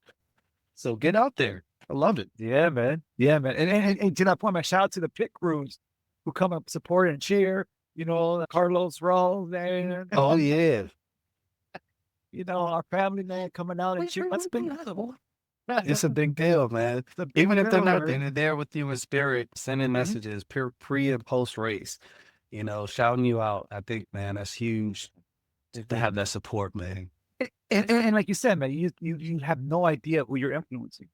So get out there. I love it. Yeah, man. Yeah, man. And to that point, man, shout out to the pit crews who come up, support and cheer. Carlos Rawls, man. Oh yeah. Our family, man, coming out and cheer. That's big. It's a big deal, man. It's a big Even if they're deal, not, man. they're there with you in spirit, sending messages, pre and post race, shouting you out. I think, man, that's huge to have that support, man. And like you said, man, you have no idea who you're influencing.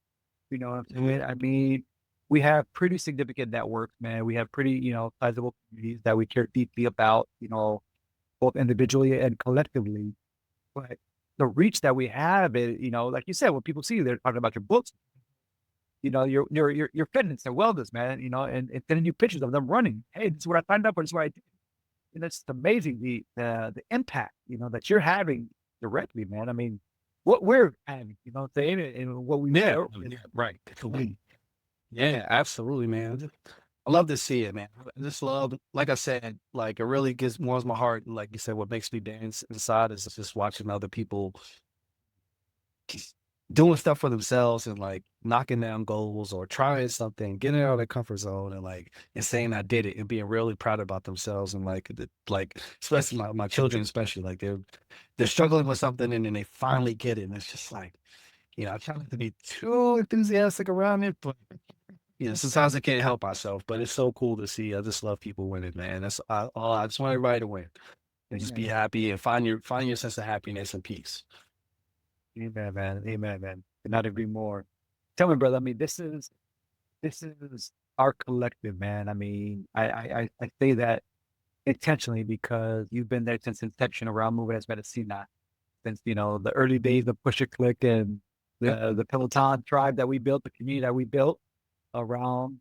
You know what I'm saying? I mean, we have pretty significant networks, man. We have pretty, sizable communities that we care deeply about, both individually and collectively. But the reach that we have is, like you said, when people see you, they're talking about your books, your fitness and wellness, man, and sending you pictures of them running. Hey, this is what I signed up for. This is what I did. And it's amazing the impact, that you're having directly, man. I mean, what we're having, saying and what we Yeah, know. yeah, right. Yeah, absolutely, man. I love to see it, man. I just love, like I said, like, it really warms my heart. Like you said, what makes me dance inside is just watching other people doing stuff for themselves and like knocking down goals or trying something, getting out of their comfort zone and saying I did it and being really proud about themselves and like especially my children, especially like they're struggling with something and then they finally get it. And it's just like, I try not to be too enthusiastic around it, but sometimes I can't help myself, but it's so cool to see. I just love people winning, man. That's all. I just want everybody to win and just be happy and find your sense of happiness and peace. Amen, man. Amen, man. Could not agree more. Tell me, brother. I mean, this is our collective, man. I mean, I say that intentionally because you've been there since inception around Movement Es Medicina, since the early days of Push a Click and the Peloton tribe that we built, the community that we built around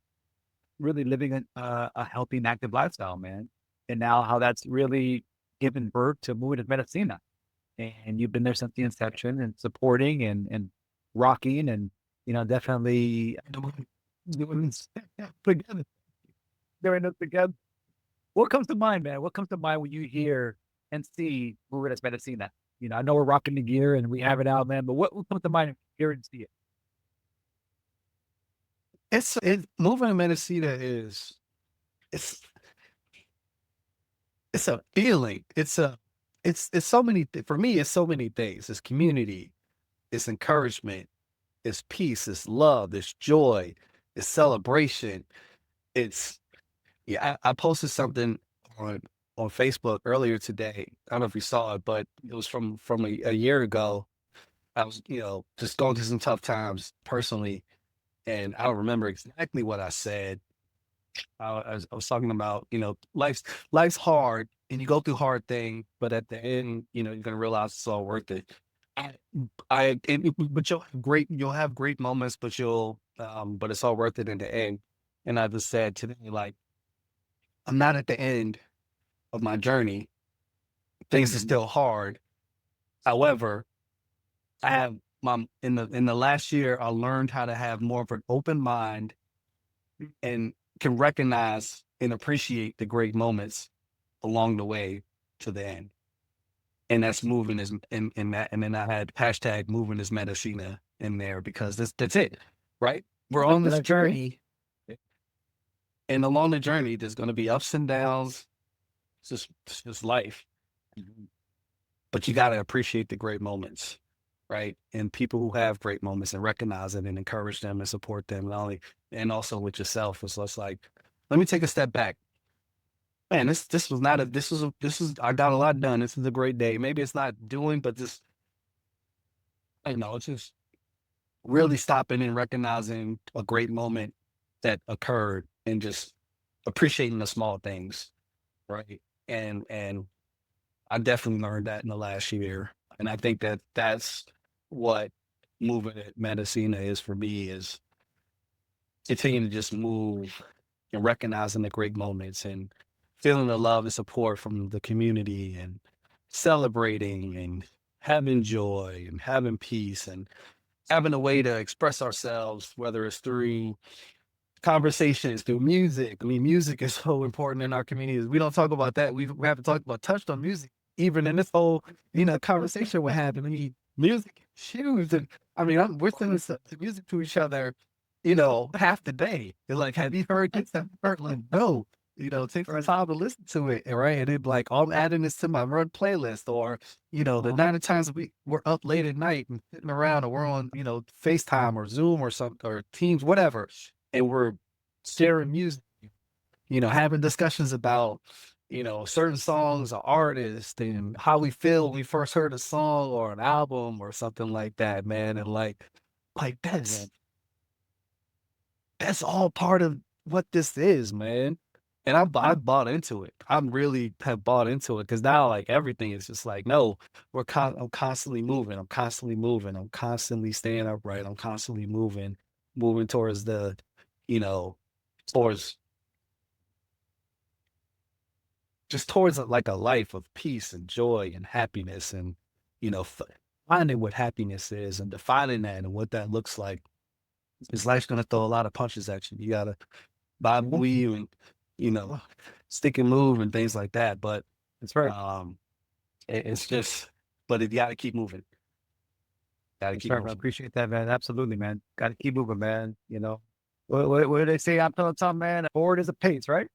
really living a healthy and active lifestyle, man. And now how that's really given birth to Movement Es Medicina. And you've been there since the inception and supporting and rocking and, definitely doing together. Doing it together. What comes to mind, man? What comes to mind when you hear and see Movement Es Medicina? I know we're rocking the gear and we have it out, man, but what comes to mind when you hear and see it? Moving to Mendocino it's it's a feeling. It's so many for me. It's so many things. It's community. It's encouragement. It's peace. It's love. It's joy. It's celebration. It's yeah. I posted something on on Facebook earlier today. I don't know if you saw it, but it was from a year ago. I was just going through some tough times personally, and I don't remember exactly what I said. I was talking about, life's hard and you go through hard things, but at the end, you're gonna realize it's all worth it. I, but you'll have great moments, but it's all worth it in the end. And I just said today, like, I'm not at the end. of my journey. Things are still hard. However, I have in the last year, I learned how to have more of an open mind and can recognize and appreciate the great moments along the way to the end. And that's moving is in that, and then I had hashtag moving is medicina in there because that's it, right? We're on this journey, and along the journey, there's going to be ups and downs. It's just life. But you got to appreciate the great moments, right? And people who have great moments and recognize it and encourage them and support them, not only and also with yourself. It's just like, let me take a step back. Man, this was not a this was I got a lot done. This is a great day. Maybe it's not doing, but just it's just really stopping and recognizing a great moment that occurred and just appreciating the small things, right? And I definitely learned that in the last year, and I think that that's what moving at Medicina is for me is continuing to just move and recognizing the great moments and feeling the love and support from the community and celebrating and having joy and having peace and having a way to express ourselves, whether it's through conversations, through music. I mean, music is so important in our communities. We don't talk about that. We haven't talked about touched on music, even in this whole, conversation we're having. I mean, music is huge. And I mean, we're sending music to each other, half the day. It's like, have you heard this? Have you heard? Like, no. Take some time to listen to it, right? And it like, I'm adding this to my run playlist, or the amount of times we're up late at night and sitting around, or we're on, FaceTime or Zoom or something or Teams, whatever, and we're sharing music, having discussions about, certain songs or artists and how we feel when we first heard a song or an album or something like that, man. And like that's all part of what this is, man. And I bought into it. I really have bought into it because now, like, everything is just like, no, I'm constantly moving. I'm constantly moving. I'm constantly staying upright. I'm constantly moving towards you know, towards towards like a life of peace and joy and happiness, and finding what happiness is and defining that and what that looks like. Because life's gonna throw a lot of punches at you. You gotta vibe with you and stick and move and things like that. But That's right. it's just, but you gotta keep moving. Gotta That's keep right. I moving. appreciate that, man. Absolutely, man. Got to keep moving, man. What do they say? I'm telling some man, forward is a pace, right?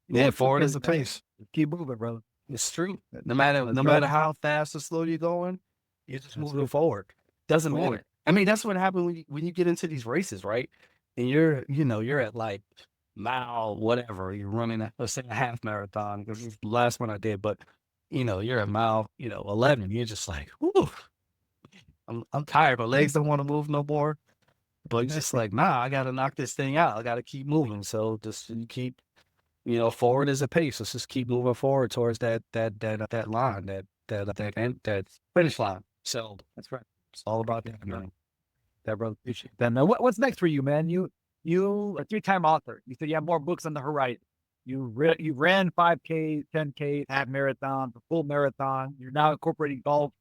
Yeah, forward is a man. pace. Keep moving, brother. It's true. That's No right. matter how fast or slow you're going, you're just moving forward. Doesn't matter. Forward. I mean, that's what happens when you get into these races, right? And you're at like mile whatever. You're running let's say a half marathon, because it's the last one I did, but you're at mile 11. You're just like, whoo, I'm tired. My legs don't want to move no more. But it's just like, nah, I gotta knock this thing out. I gotta keep moving. So just keep, forward is a pace. Let's just keep moving forward towards that line, that finish line. So That's right. it's all about that, man. That, brother. Appreciate that. Now, what's next for you, man? You are a 3-time author. You said you have more books on the horizon. You ran 5K, 10K, half marathon, the full marathon. You're now incorporating golf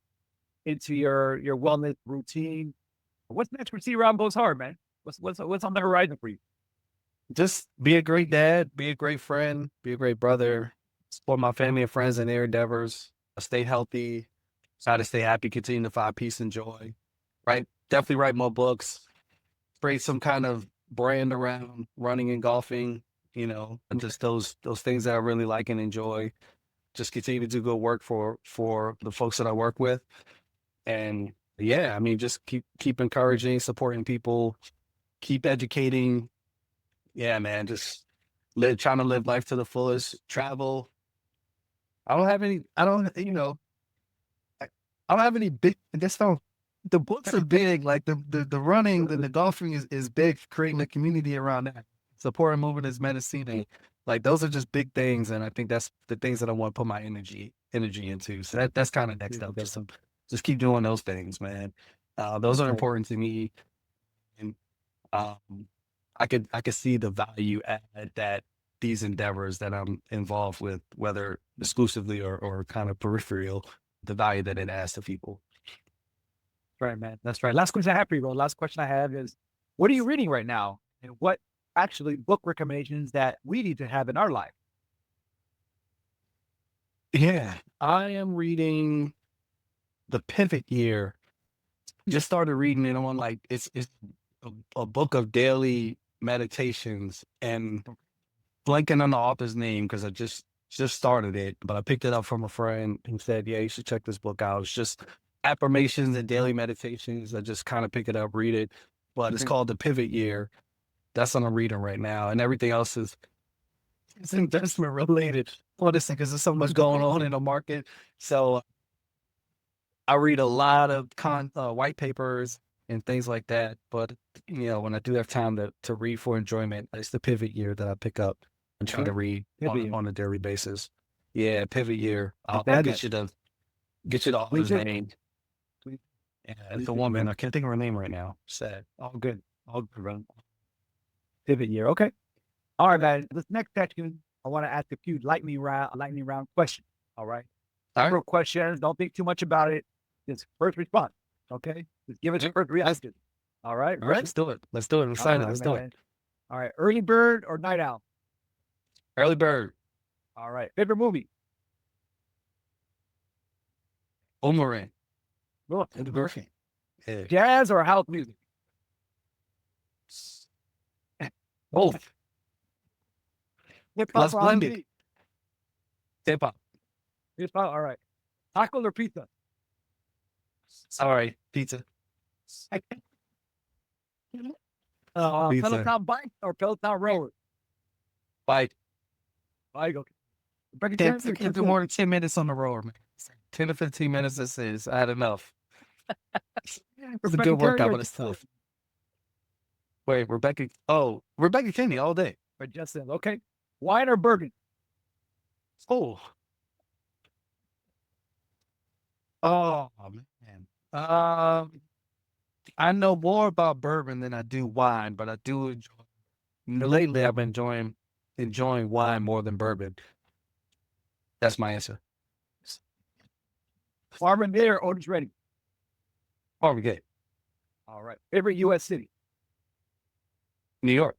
into your wellness routine. What's next for C. Rob Goes Hard, man? What's on the horizon for you? Just be a great dad, be a great friend, be a great brother, support my family and friends in their endeavors, stay healthy, try to stay happy, continue to find peace and joy, right? Definitely write more books, create some kind of brand around running and golfing, and just those things that I really like and enjoy. Just continue to do good work for the folks that I work with. And yeah, I mean, just keep encouraging, supporting people, keep educating. Yeah, man, just trying to live life to the fullest, travel. I don't have any, I don't, I don't have any big, this sounds, the books are big, like the running, the golfing is big, creating a community around that. Supporting Movement Es Medicina. Like, those are just big things. And I think that's the things that I want to put my energy into. So that's kind of next up. Just keep doing those things, man. Those are important to me. And I could see the value add that these endeavors that I'm involved with, whether exclusively or kind of peripheral, the value that it adds to people. Right, man. That's right. Last question I have for you, bro. Last question I have is, what are you reading right now? And what actually book recommendations that we need to have in our life? Yeah, I am reading The Pivot Year. Just started reading it on like it's a book of daily meditations, and blanking on the author's name because I just started it, but I picked it up from a friend who said, "Yeah, you should check this book out." It's just affirmations and daily meditations. I just kind of pick it up, read it, but it's called The Pivot Year. That's what I'm reading right now, and everything else is it's investment related. Honestly, because there's so much going on in the market. So I read a lot of white papers and things like that. But when I do have time to read for enjoyment, it's The Pivot Year that I pick up and try to read on a daily basis. Yeah, Pivot Year. I'll get you the author's name. Yeah, it's a woman. I can't think of her name right now. Sad. All good. All good, bro. Pivot Year. Okay. All right, man. This next section, I want to ask a few lightning round questions. All right. All right. Several questions. Don't think too much about it. Just first response. Okay. Just give it your first reaction. All right. All right. Let's do it. I'm excited. Let's do it. All right. Early bird or night owl? Early bird. All right. Favorite movie? Boomerang. Look, Perfect. Yeah. jazz or house music? Both. Hip hop Let's or blend R&B? it. Hip hop. Hip hop. All right. Taco or pizza? Sorry. Pizza. Pizza. Peloton bike or Peloton rower? Bike. Bike. Okay. Can't do more than 10 minutes on the road, man. 10 to 15 minutes, this is. I had enough. It's a good workout, but it's tough. Wait, Rebecca Kennedy all day. But Justin, okay. Wine or bourbon? Oh. Oh, man. I know more about bourbon than I do wine, but I do enjoy. Lately, I've been enjoying wine more than bourbon. That's my answer. Marvin Gaye or Otis Redding? Marvin Gaye. All right. Favorite U.S. city? New York.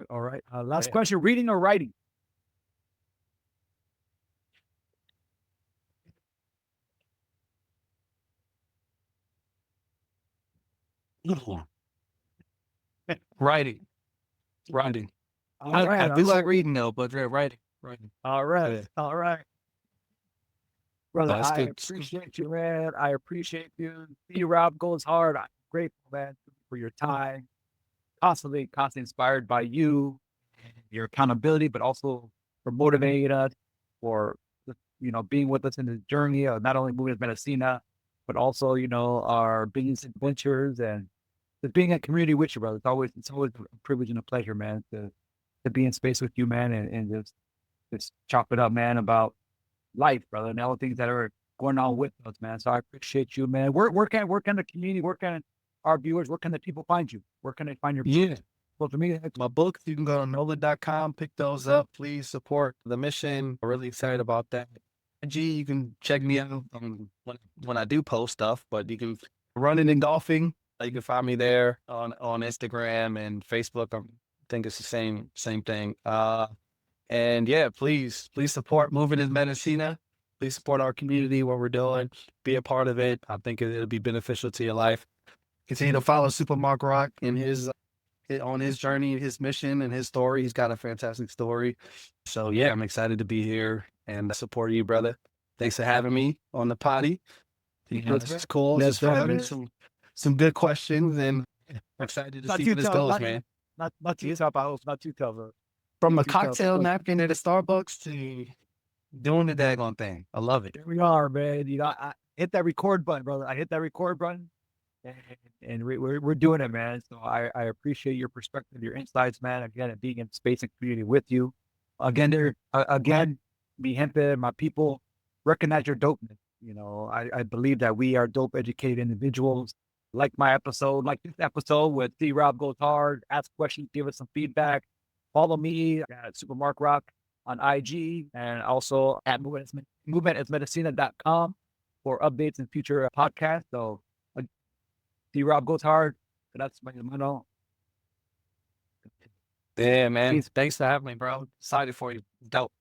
All right. Last question. Reading or writing? Writing. All right. I do like reading though, but writing. All right. Yeah. All right. Brother, That's I good. appreciate you, man. I appreciate you. C-Rob goes hard. I'm grateful, man, for your time. Constantly inspired by you, your accountability, but also for motivating us, for being with us in the journey of not only Movement Es Medicina, but also our business adventures and just being in community with you, brother. It's always a privilege and a pleasure, man, to be in space with you, man, and just chop it up, man, about life, brother, and all the things that are going on with us, man. So I appreciate you, man. Where can the community, where can our viewers, where can the people find you? Where can they find your social media? My books, you can go to nolan.com, pick those up. Please support the mission. I'm really excited about that. You can check me out when I do post stuff, but you can running and golfing. You can find me there on Instagram and Facebook. I think it's the same thing. And yeah, please support Movement Es Medicina. Please support our community, what we're doing. Be a part of it. I think it'll be beneficial to your life. Continue to follow SuperMarkRock in on his journey, his mission, and his story. He's got a fantastic story. So yeah, I'm excited to be here and support you, brother. Thanks for having me on the potty. This is cool. Just having some good questions, and I'm excited to see where this goes, man. Not too tough. I hope not too tough. From a cocktail napkin at a Starbucks to doing the daggone thing. I love it. There we are, man. I hit that record button, brother. I hit that record button, and we're doing it, man. So I appreciate your perspective, your insights, man. Again, and being in space and community with you. Again, mi gente, my people, recognize your dopeness. I believe that we are dope, educated individuals. Like my episode, like this episode with C-Rob Goes Hard. Ask questions, give us some feedback. follow me at SuperMarkRock on IG and also at movementsmedicina.com for updates and future podcasts. So D-Rob goes hard. So that's my hermano. Yeah, man. Peace. Thanks for having me, bro. Excited for you. Dope.